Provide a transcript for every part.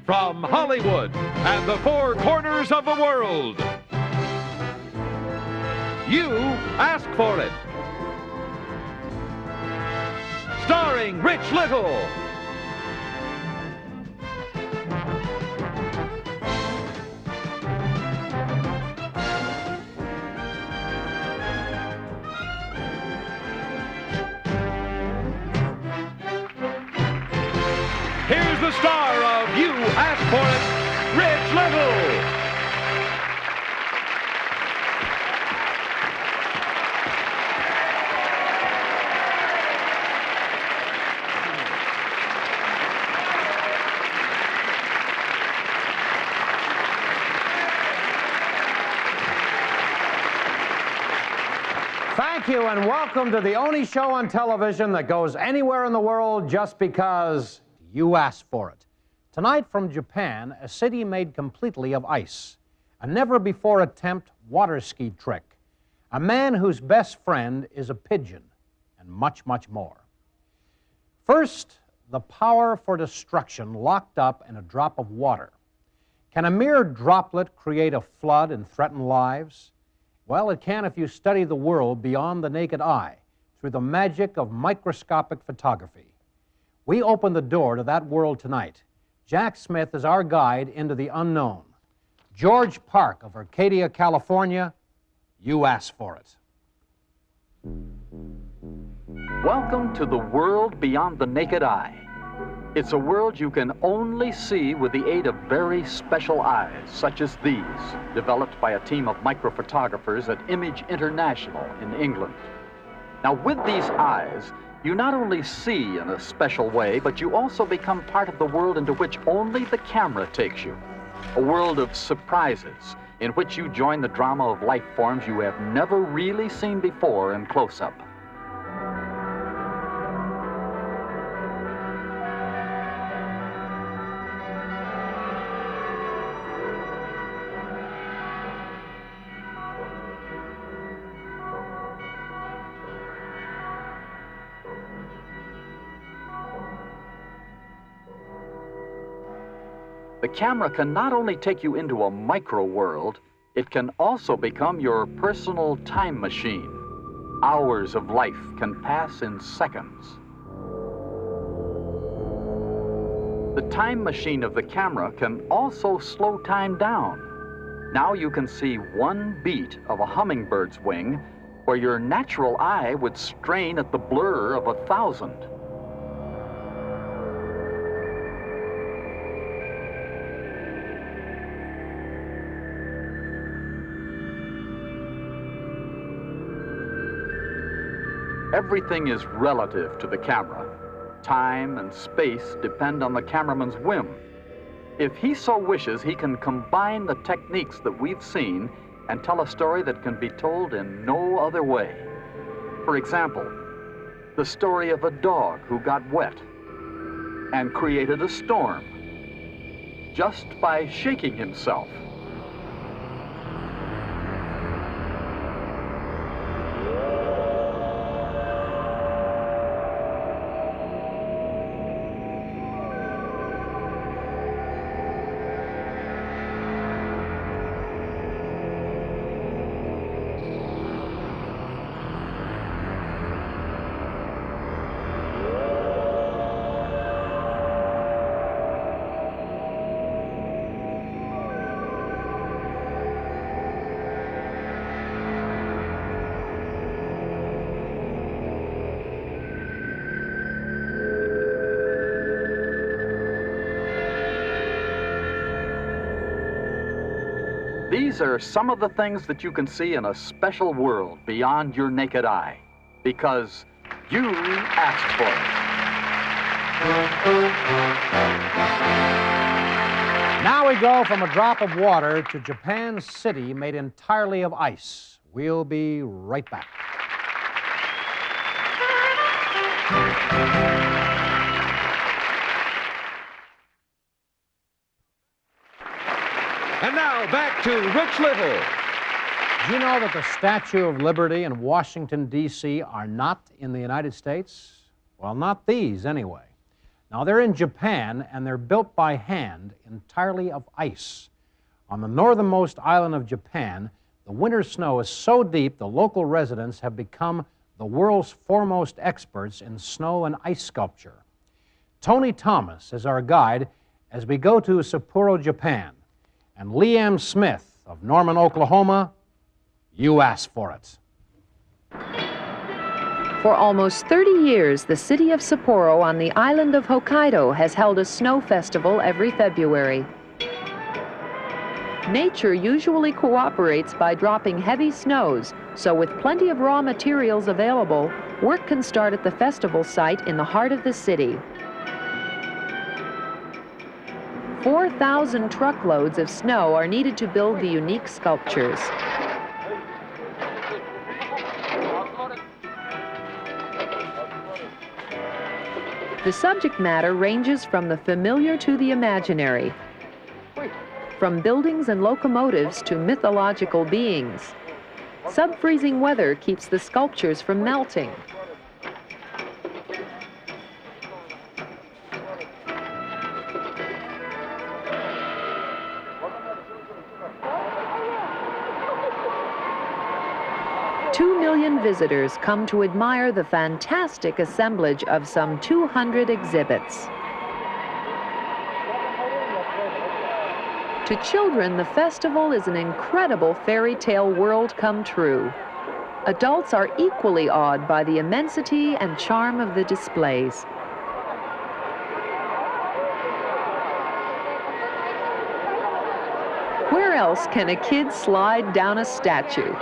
from Hollywood and the four corners of the world. You asked for it. Starring Rich Little. Here's the star of You Asked For It, Rich Little. Thank you, and welcome to the only show on television that goes anywhere in the world just because you asked for it. Tonight from Japan, a city made completely of ice. A never-before-attempt water ski trick. A man whose best friend is a pigeon, and much, much more. First, the power for destruction locked up in a drop of water. Can a mere droplet create a flood and threaten lives? Well, it can if you study the world beyond the naked eye through the magic of microscopic photography. We open the door to that world tonight. Jack Smith is our guide into the unknown. George Park of Arcadia, California, you asked for it. Welcome to the world beyond the naked eye. It's a world you can only see with the aid of very special eyes, such as these, developed by a team of microphotographers at Image International in England. Now, with these eyes, you not only see in a special way, but you also become part of the world into which only the camera takes you. A world of surprises, in which you join the drama of life forms you have never really seen before in close-up. The camera can not only take you into a micro world, it can also become your personal time machine. Hours of life can pass in seconds. The time machine of the camera can also slow time down. Now you can see one beat of a hummingbird's wing where your natural eye would strain at the blur of 1,000. Everything is relative to the camera. Time and space depend on the cameraman's whim. If he so wishes, he can combine the techniques that we've seen and tell a story that can be told in no other way. For example, the story of a dog who got wet and created a storm just by shaking himself. These are some of the things that you can see in a special world beyond your naked eye, because you asked for it. Now we go from a drop of water to Japan's city made entirely of ice. We'll be right back. And now, back to Rich Little. Do you know that the Statue of Liberty in Washington, D.C. are not in the United States? Well, not these, anyway. Now, Now, they're in Japan, and they're built by hand entirely of ice. On the northernmost island of Japan, the winter snow is so deep the local residents have become the world's foremost experts in snow and ice sculpture. Tony Thomas is our guide as we go to Sapporo, Japan. And Leanne Smith of Norman, Oklahoma, you asked for it. For almost 30 years, the city of Sapporo on the island of Hokkaido has held a snow festival every February. Nature usually cooperates by dropping heavy snows, so with plenty of raw materials available, work can start at the festival site in the heart of the city. 4,000 truckloads of snow are needed to build the unique sculptures. The subject matter ranges from the familiar to the imaginary, from buildings and locomotives to mythological beings. Sub-freezing weather keeps the sculptures from melting. Two million visitors come to admire the fantastic assemblage of some 200 exhibits. To children, the festival is an incredible fairy tale world come true. Adults are equally awed by the immensity and charm of the displays. Where else can a kid slide down a statue?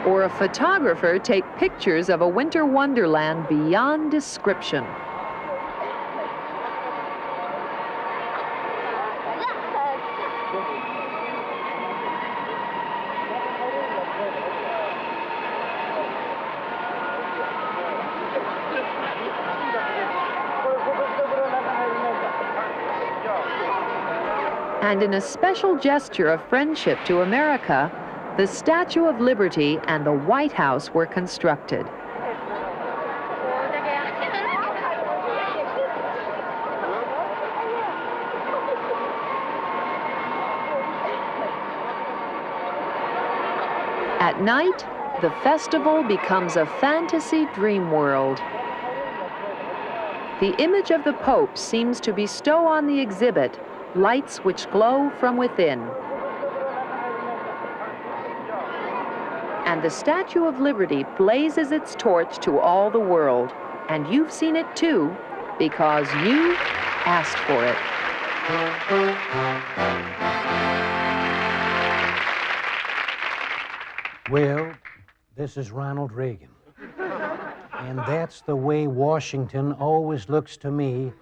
Or a photographer take pictures of a winter wonderland beyond description. And in a special gesture of friendship to America, the Statue of Liberty and the White House were constructed. At night, the festival becomes a fantasy dream world. The image of the Pope seems to bestow on the exhibit lights which glow from within. And the Statue of Liberty blazes its torch to all the world. And you've seen it too, because you asked for it. Well, this is Ronald Reagan. And that's the way Washington always looks to me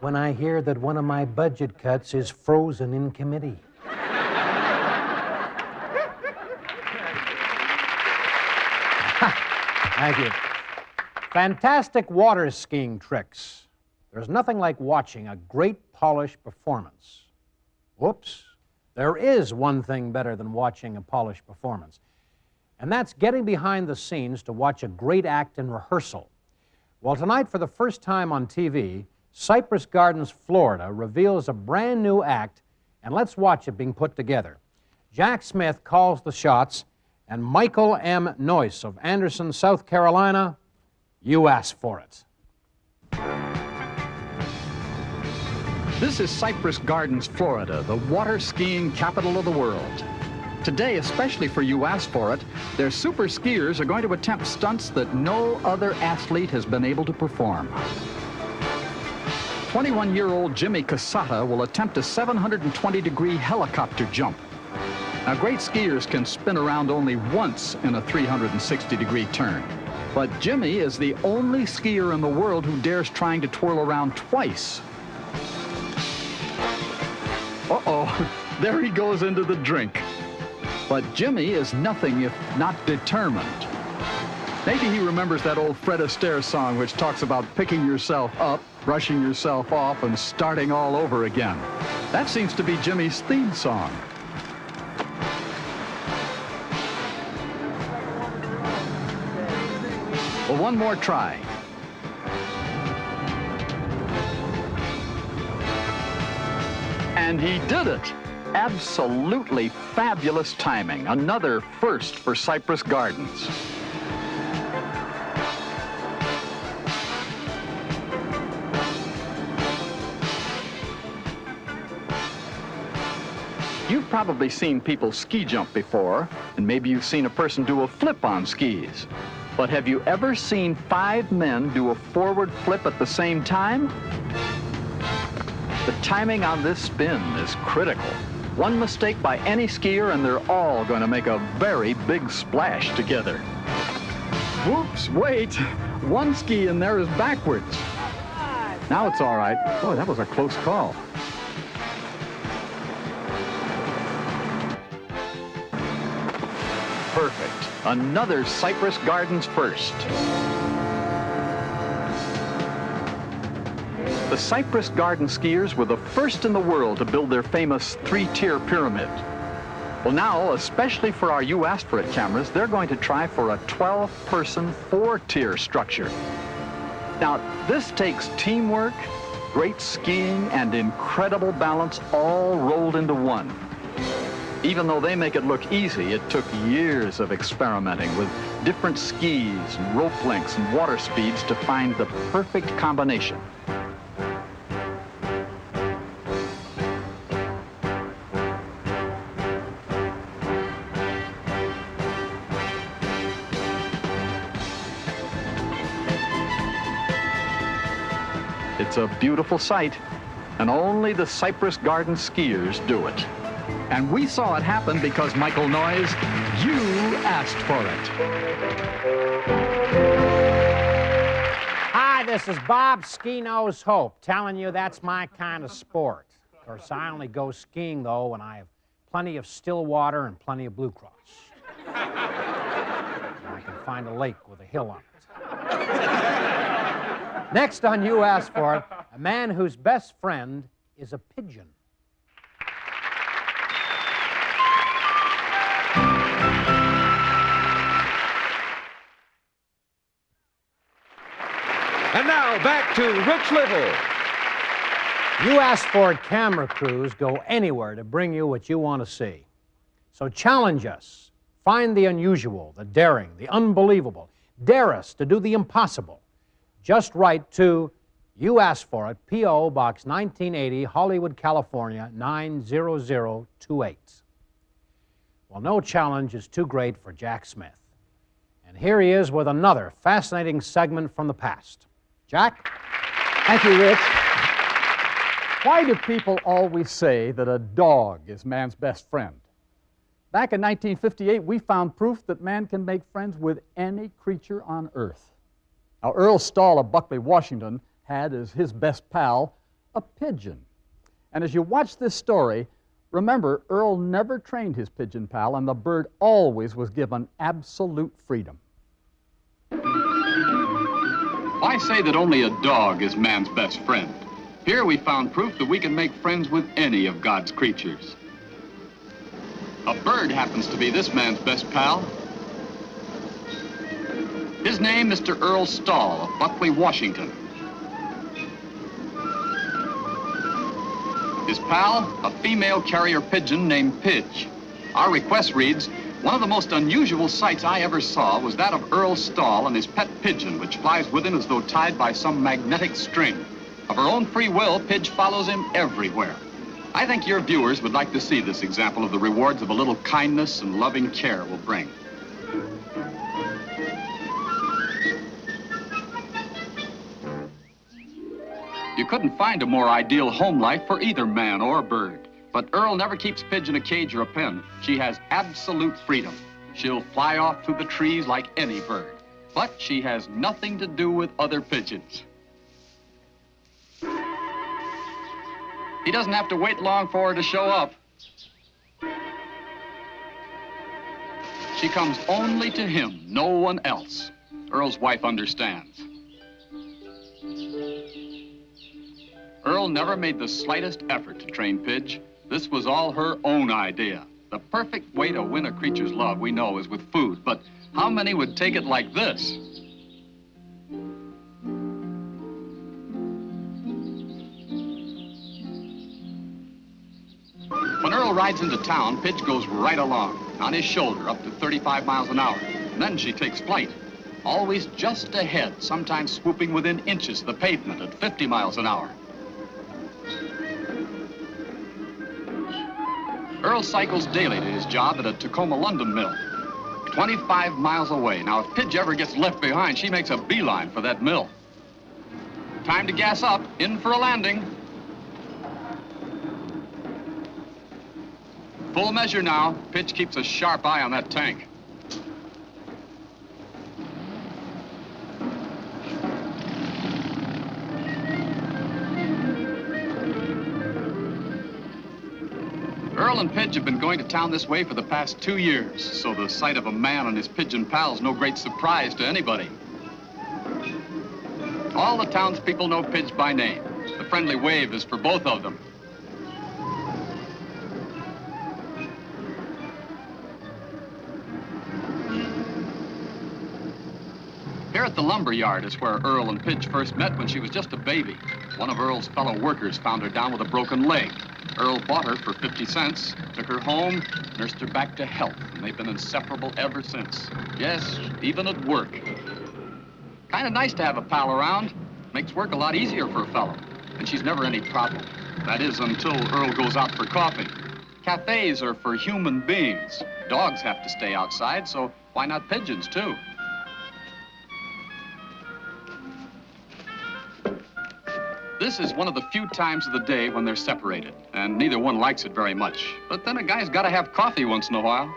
when I hear that one of my budget cuts is frozen in committee. Thank you. Fantastic water skiing tricks. There's nothing like watching a great polished performance. Whoops. There is one thing better than watching a polished performance, and that's getting behind the scenes to watch a great act in rehearsal. Well, tonight, for the first time on TV, Cypress Gardens, Florida, reveals a brand new act, and let's watch it being put together. Jack Smith calls the shots, and Michael M. Noyce of Anderson, South Carolina, you asked for it. This is Cypress Gardens, Florida, the water skiing capital of the world. Today, especially for You Asked For It, their super skiers are going to attempt stunts that no other athlete has been able to perform. 21-year-old Jimmy Casata will attempt a 720-degree helicopter jump. Now, great skiers can spin around only once in a 360-degree turn. But Jimmy is the only skier in the world who dares trying to twirl around twice. Uh-oh, there he goes into the drink. But Jimmy is nothing if not determined. Maybe he remembers that old Fred Astaire song which talks about picking yourself up, brushing yourself off, and starting all over again. That seems to be Jimmy's theme song. Well, one more try. And he did it. Absolutely fabulous timing. Another first for Cypress Gardens. You've probably seen people ski jump before, and maybe you've seen a person do a flip on skis. But have you ever seen 5 men do a forward flip at the same time? The timing on this spin is critical. One mistake by any skier and they're all going to make a very big splash together. Whoops, wait. One ski in there is backwards. Now it's all right. Boy, that was a close call. Perfect. Another Cypress Gardens first. The Cypress Garden skiers were the first in the world to build their famous 3-tier pyramid. Well, now, especially for our You Asked For It cameras, they're going to try for a 12-person 4-tier structure. Now, this takes teamwork, great skiing, and incredible balance all rolled into one. Even though they make it look easy, it took years of experimenting with different skis and rope lengths and water speeds to find the perfect combination. It's a beautiful sight, and only the Cypress Garden skiers do it. And we saw it happen because, Michael Noyes, you asked for it. Hi, this is Bob Ski Nose Hope telling you that's my kind of sport. Of course, I only go skiing, though, when I have plenty of still water and plenty of Blue Cross. And I can find a lake with a hill on it. Next on You Asked For It, a man whose best friend is a pigeon. And now back to Rich Little. You Asked For It camera crews go anywhere to bring you what you want to see. So challenge us. Find the unusual, the daring, the unbelievable. Dare us to do the impossible. Just write to You Asked For It, P.O. Box 1980, Hollywood, California, 90028. Well, no challenge is too great for Jack Smith. And here he is with another fascinating segment from the past. Jack? Thank you, Rich. Why do people always say that a dog is man's best friend? Back in 1958, we found proof that man can make friends with any creature on Earth. Now, Earl Stahl of Buckley, Washington, had as his best pal a pigeon. And as you watch this story, remember, Earl never trained his pigeon pal, and the bird always was given absolute freedom. I say that only a dog is man's best friend. Here we found proof that we can make friends with any of God's creatures. A bird happens to be this man's best pal. His name, Mr. Earl Stahl of Buckley, Washington. His pal, a female carrier pigeon named Pidge. Our request reads, one of the most unusual sights I ever saw was that of Earl Stahl and his pet pigeon, which flies with him as though tied by some magnetic string. Of her own free will, Pidge follows him everywhere. I think your viewers would like to see this example of the rewards of a little kindness and loving care will bring. You couldn't find a more ideal home life for either man or bird. But Earl never keeps Pidge in a cage or a pen. She has absolute freedom. She'll fly off through the trees like any bird. But she has nothing to do with other pigeons. He doesn't have to wait long for her to show up. She comes only to him, no one else. Earl's wife understands. Earl never made the slightest effort to train Pidge. This was all her own idea. The perfect way to win a creature's love, we know, is with food. But how many would take it like this? rides into town, Pidge goes right along, on his shoulder, up to 35 miles an hour. And then she takes flight, always just ahead, sometimes swooping within inches of the pavement at 50 miles an hour. Earl cycles daily to his job at a Tacoma London mill, 25 miles away. Now, if Pidge ever gets left behind, she makes a beeline for that mill. Time to gas up, in for a landing. Full measure now. Pidge keeps a sharp eye on that tank. Earl and Pidge have been going to town this way for the past 2 years, so the sight of a man and his pigeon pal's no great surprise to anybody. All the townspeople know Pidge by name. The friendly wave is for both of them. Here at the lumber yard is where Earl and Pidge first met when she was just a baby. One of Earl's fellow workers found her down with a broken leg. Earl bought her for 50 cents, took her home, nursed her back to health, and they've been inseparable ever since. Yes, even at work. Kind of nice to have a pal around. Makes work a lot easier for a fellow. And she's never any problem. That is, until Earl goes out for coffee. Cafes are for human beings. Dogs have to stay outside, so why not pigeons, too? This is one of the few times of the day when they're separated, and neither one likes it very much. But then a guy's got to have coffee once in a while.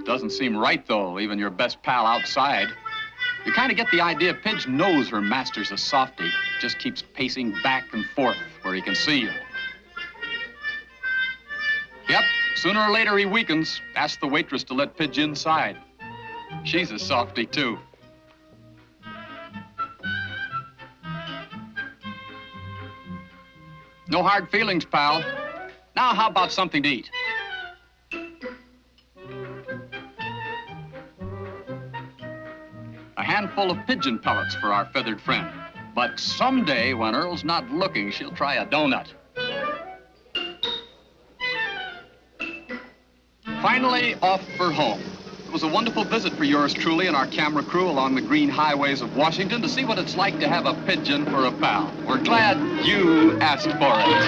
Doesn't seem right, though, leaving your best pal outside. You kind of get the idea Pidge knows her master's a softy, just keeps pacing back and forth where he can see you. Yep, sooner or later he weakens. Ask the waitress to let Pidge inside. She's a softy, too. No hard feelings, pal. Now, how about something to eat? A handful of pigeon pellets for our feathered friend. But someday, when Earl's not looking, she'll try a donut. Finally, off for home. It was a wonderful visit for yours truly and our camera crew along the green highways of Washington to see what it's like to have a pigeon for a pal. We're glad you asked for it.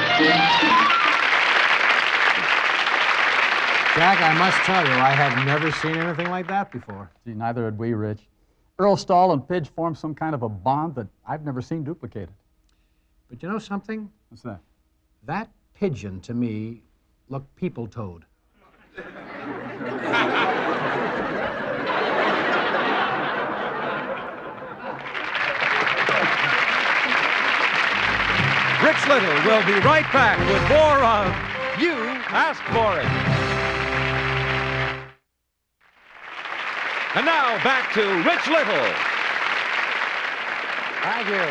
Jack, I must tell you, I have never seen anything like that before. Gee, neither had we, Rich. Earl Stahl and Pidge formed some kind of a bond that I've never seen duplicated. But you know something? What's that? That pigeon, to me, looked people-toed. Rich Little will be right back with more of You Asked For It. And now back to Rich Little. Thank you.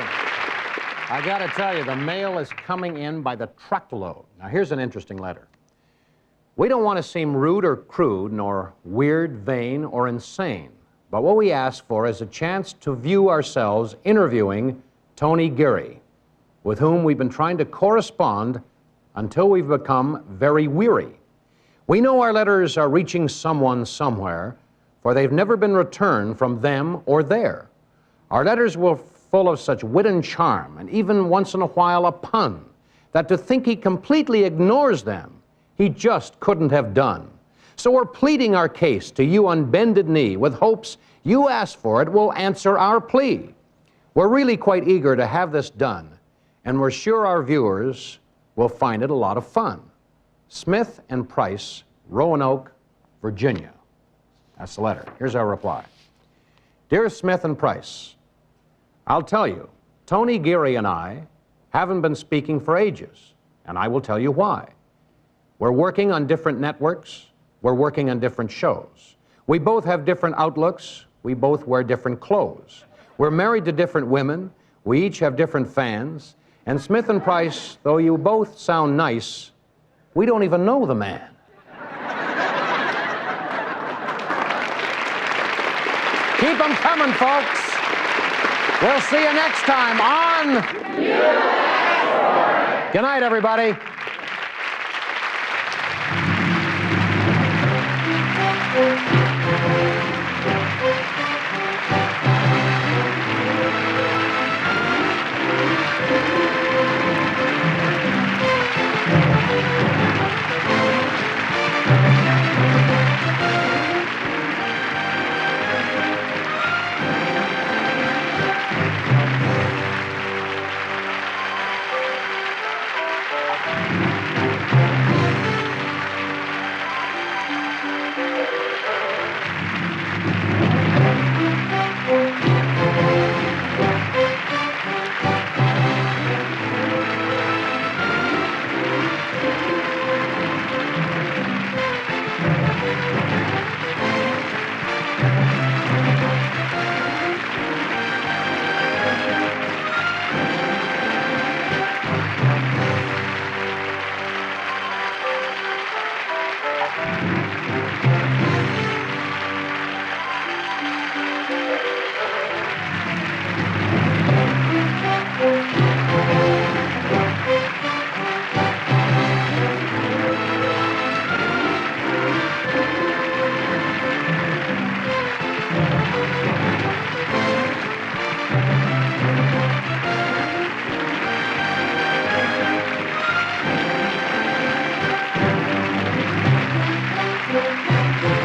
I got to tell you, the mail is coming in by the truckload. Now, here's an interesting letter. We don't want to seem rude or crude, nor weird, vain, or insane. But what we ask for is a chance to view ourselves interviewing Tony Geary, with whom we've been trying to correspond until we've become very weary. We know our letters are reaching someone somewhere, for they've never been returned from them or there. Our letters were full of such wit and charm, and even once in a while a pun, that to think he completely ignores them, he just couldn't have done. So we're pleading our case to you on bended knee with hopes you ask for it will answer our plea. We're really quite eager to have this done, and we're sure our viewers will find it a lot of fun. Smith and Price, Roanoke, Virginia. That's the letter. Here's our reply. Dear Smith and Price, I'll tell you, Tony Geary and I haven't been speaking for ages, and I will tell you why. We're working on different networks. We're working on different shows. We both have different outlooks. We both wear different clothes. We're married to different women. We each have different fans. And Smith and Price, though you both sound nice, we don't even know the man. Keep them coming, folks. We'll see you next time on... Good night, everybody.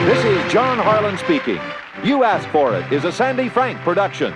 This is John Harlan speaking. You Asked For It is a Sandy Frank production.